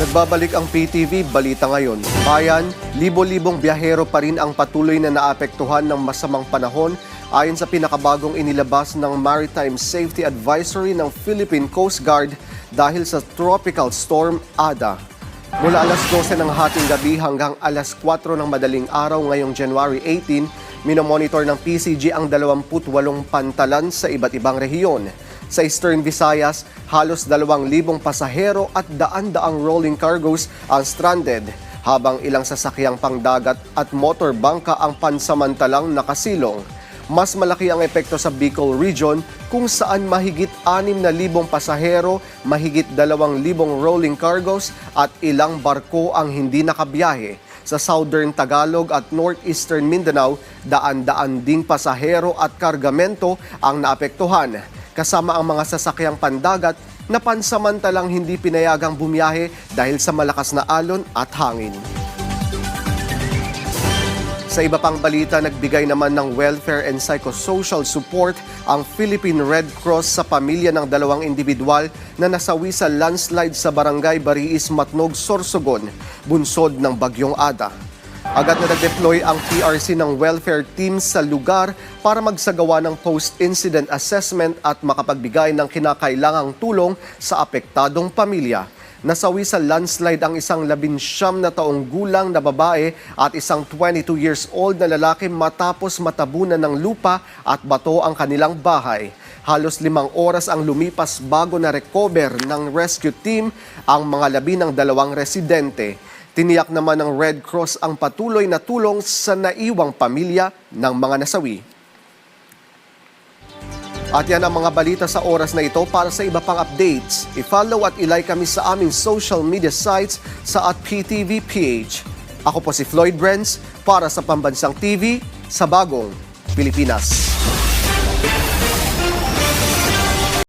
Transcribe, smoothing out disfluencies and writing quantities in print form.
Nagbabalik ang PTV Balita Ngayon. Bayan, libo-libong biyahero pa rin ang patuloy na naapektuhan ng masamang panahon ayon sa pinakabagong inilabas ng Maritime Safety Advisory ng Philippine Coast Guard dahil sa Tropical Storm Ada. Mula alas 12 ng hating gabi hanggang alas 4 ng madaling araw ngayong January 18, minomonitor ng PCG ang 28 pantalan sa iba't ibang rehiyon. Sa Eastern Visayas, halos 2,000 pasahero at daan-daang rolling cargos ang stranded, habang ilang sasakyang pangdagat at motor bangka ang pansamantalang nakasilong. Mas malaki ang epekto sa Bicol Region kung saan mahigit 6,000 pasahero, mahigit 2,000 rolling cargos at ilang barko ang hindi nakabiyahe. Sa Southern Tagalog at Northeastern Mindanao, daan-daan ding pasahero at kargamento ang naapektuhan, kasama ang mga sasakyang pandagat na pansamantalang hindi pinayagang bumiyahe dahil sa malakas na alon at hangin. Sa iba pang balita, nagbigay naman ng welfare and psychosocial support ang Philippine Red Cross sa pamilya ng 2 individual na nasawi sa landslide sa Barangay Bariis, Matnog, Sorsogon, bunsod ng Bagyong Ada. Agad na nag-deploy ang PRC ng welfare team sa lugar para magsagawa ng post-incident assessment at makapagbigay ng kinakailangang tulong sa apektadong pamilya. Nasawi sa landslide ang isang 19 na taong gulang na babae at isang 22 years old na lalaki matapos matabunan ng lupa at bato ang kanilang bahay. Halos 5 oras ang lumipas bago na-recover ng rescue team ang mga labi ng 2 residente. Tiniyak naman ng Red Cross ang patuloy na tulong sa naiwang pamilya ng mga nasawi. At yan ang mga balita sa oras na ito. Para sa iba pang updates, i-follow at i-like kami sa aming social media sites sa @PTVPH. Ako po si Floyd Brenz para sa Pambansang TV sa Bagong Pilipinas.